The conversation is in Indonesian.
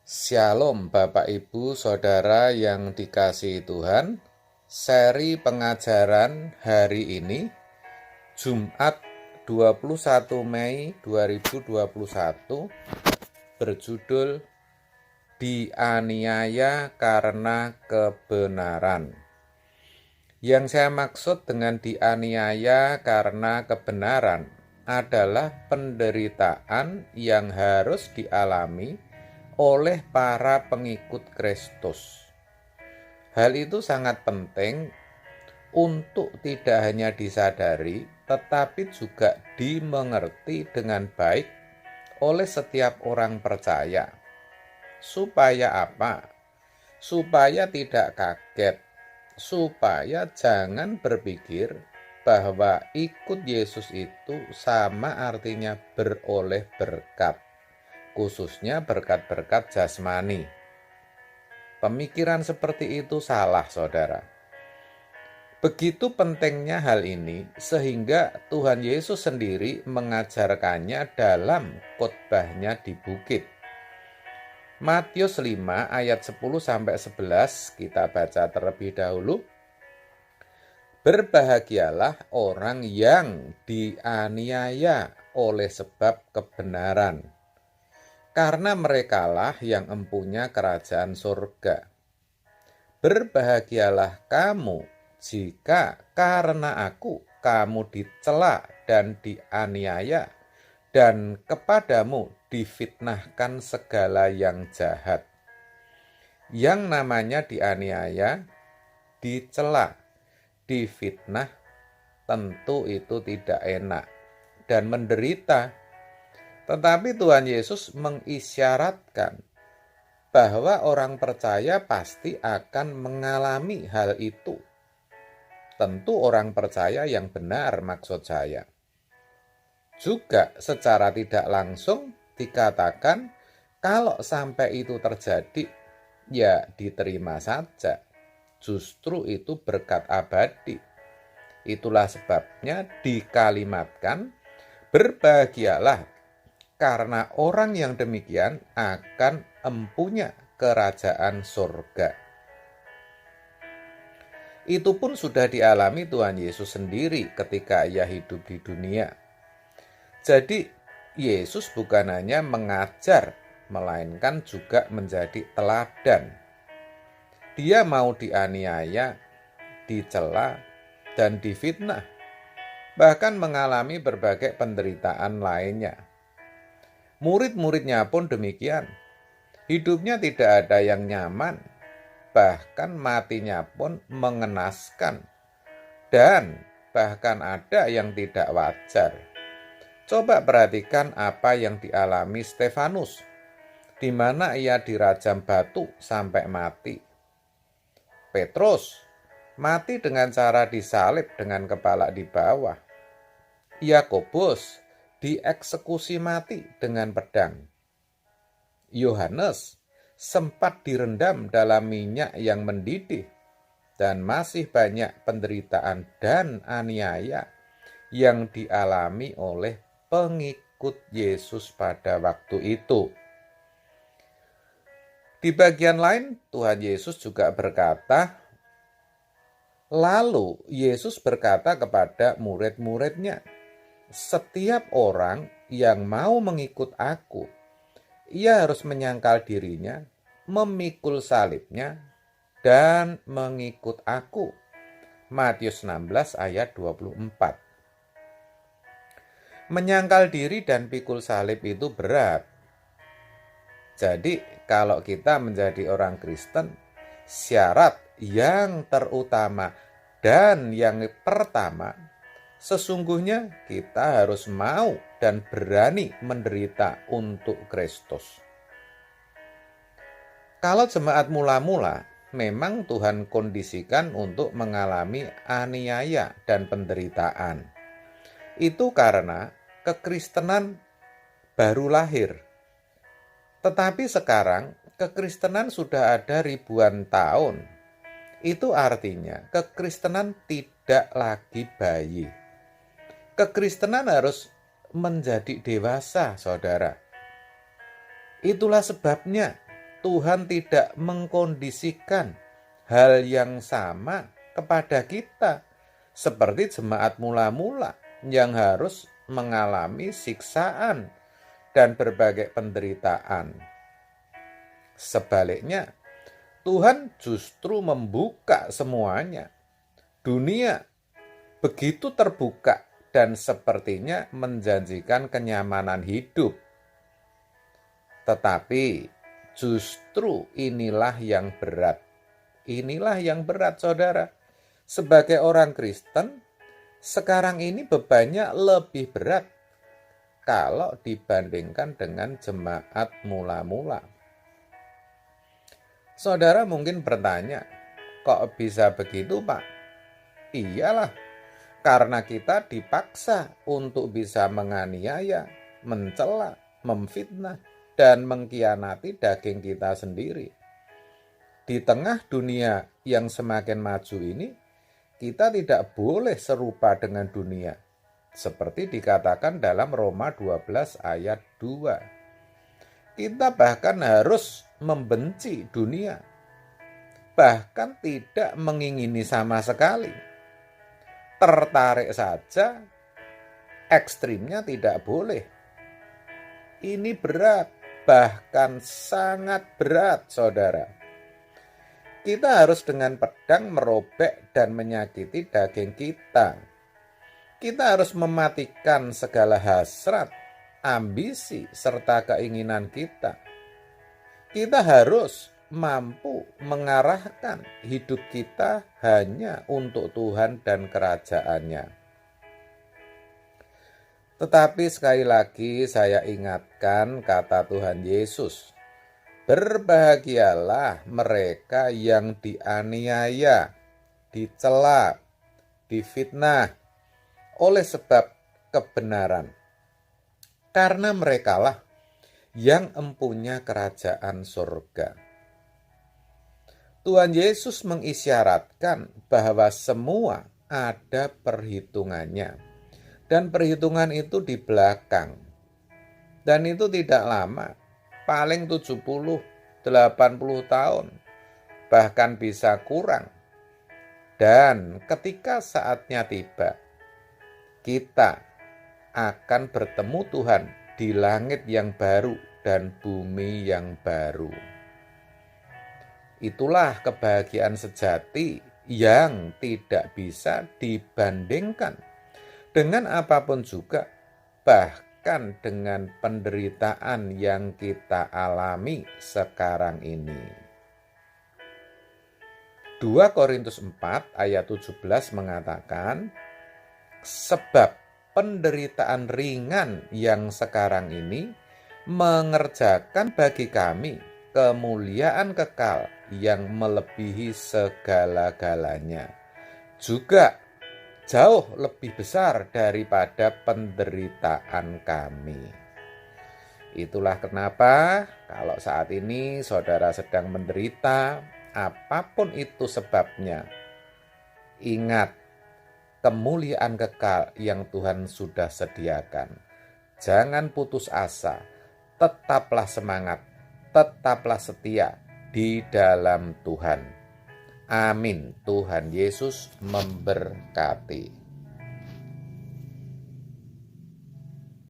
Shalom Bapak Ibu Saudara yang dikasihi Tuhan. Seri pengajaran hari ini Jumat 21 Mei 2021 berjudul Dianiaya karena kebenaran. Yang saya maksud dengan dianiaya karena kebenaran adalah penderitaan yang harus dialami oleh para pengikut Kristus. Hal itu sangat penting untuk tidak hanya disadari, tetapi juga dimengerti dengan baik oleh setiap orang percaya. Supaya apa? Supaya tidak kaget, supaya jangan berpikir bahwa ikut Yesus itu sama artinya beroleh berkat, khususnya berkat-berkat jasmani. Pemikiran seperti itu salah, saudara. Begitu pentingnya hal ini sehingga Tuhan Yesus sendiri mengajarkannya dalam khotbahnya di bukit. Matius 5 ayat 10-11 kita baca terlebih dahulu. Berbahagialah orang yang dianiaya oleh sebab kebenaran, karena merekalah yang empunya kerajaan surga. Berbahagialah kamu jika karena aku kamu dicela dan dianiaya, dan kepadamu difitnahkan segala yang jahat. Yang namanya dianiaya, dicela, difitnah, tentu itu tidak enak dan menderita. Tetapi Tuhan Yesus mengisyaratkan bahwa orang percaya pasti akan mengalami hal itu. Tentu orang percaya yang benar maksud saya. Juga secara tidak langsung dikatakan kalau sampai itu terjadi, ya diterima saja. Justru itu berkat abadi. Itulah sebabnya dikalimatkan, berbahagialah karena orang yang demikian akan empunya kerajaan surga. Itu pun sudah dialami Tuhan Yesus sendiri ketika ia hidup di dunia. Jadi Yesus bukan hanya mengajar, melainkan juga menjadi teladan. Dia mau dianiaya, dicela, dan difitnah, bahkan mengalami berbagai penderitaan lainnya. Murid-muridnya pun demikian. Hidupnya tidak ada yang nyaman, bahkan matinya pun mengenaskan, dan bahkan ada yang tidak wajar. Coba perhatikan apa yang dialami Stefanus, di mana ia dirajam batu sampai mati. Petrus mati dengan cara disalib dengan kepala di bawah. Yakobus dieksekusi mati dengan pedang. Yohanes sempat direndam dalam minyak yang mendidih, dan masih banyak penderitaan dan aniaya yang dialami oleh pengikut Yesus pada waktu itu. Di bagian lain, Tuhan Yesus juga berkata, lalu Yesus berkata kepada murid-muridnya, setiap orang yang mau mengikut aku, ia harus menyangkal dirinya, memikul salibnya, dan mengikut aku. Matius 16 ayat 24. Menyangkal diri dan pikul salib itu berat. Jadi kalau kita menjadi orang Kristen, syarat yang terutama dan yang pertama, sesungguhnya kita harus mau dan berani menderita untuk Kristus. Kalau jemaat mula-mula, memang Tuhan kondisikan untuk mengalami aniaya dan penderitaan. Itu karena kekristenan baru lahir. Tetapi sekarang kekristenan sudah ada ribuan tahun. Itu artinya kekristenan tidak lagi bayi. Kekristenan harus menjadi dewasa, saudara. Itulah sebabnya Tuhan tidak mengkondisikan hal yang sama kepada kita, seperti jemaat mula-mula yang harus mengalami siksaan dan berbagai penderitaan. Sebaliknya, Tuhan justru membuka semuanya. Dunia begitu terbuka dan sepertinya menjanjikan kenyamanan hidup. Tetapi justru inilah yang berat. Inilah yang berat, saudara. Sebagai orang Kristen, sekarang ini bebannya lebih berat kalau dibandingkan dengan jemaat mula-mula. Saudara mungkin bertanya, kok bisa begitu, Pak? Iyalah, karena kita dipaksa untuk bisa menganiaya, mencela, memfitnah, dan mengkhianati daging kita sendiri. Di tengah dunia yang semakin maju ini, kita tidak boleh serupa dengan dunia, seperti dikatakan dalam Roma 12 ayat 2. Kita bahkan harus membenci dunia, bahkan tidak mengingini sama sekali. Tertarik saja, ekstrimnya tidak boleh. Ini berat, bahkan sangat berat, saudara. Kita harus dengan pedang merobek dan menyakiti daging kita. Kita harus mematikan segala hasrat, ambisi, serta keinginan kita. Kita harus mampu mengarahkan hidup kita hanya untuk Tuhan dan kerajaannya. Tetapi sekali lagi saya ingatkan kata Tuhan Yesus, berbahagialah mereka yang dianiaya, dicela, difitnah oleh sebab kebenaran, karena merekalah yang empunya kerajaan surga. Tuhan Yesus mengisyaratkan bahwa semua ada perhitungannya, dan perhitungan itu di belakang, dan itu tidak lama, paling 70-80 tahun, bahkan bisa kurang. Dan ketika saatnya tiba, kita akan bertemu Tuhan di langit yang baru dan bumi yang baru. Itulah kebahagiaan sejati yang tidak bisa dibandingkan dengan apapun juga, bahkan dengan penderitaan yang kita alami sekarang ini. 2 Korintus 4 ayat 17 mengatakan, sebab penderitaan ringan yang sekarang ini mengerjakan bagi kami kemuliaan kekal yang melebihi segala-galanya, juga jauh lebih besar daripada penderitaan kami. Itulah kenapa kalau saat ini saudara sedang menderita, apapun itu sebabnya, ingat kemuliaan kekal yang Tuhan sudah sediakan. Jangan putus asa, tetaplah semangat, tetaplah setia di dalam Tuhan. Amin. Tuhan Yesus memberkati.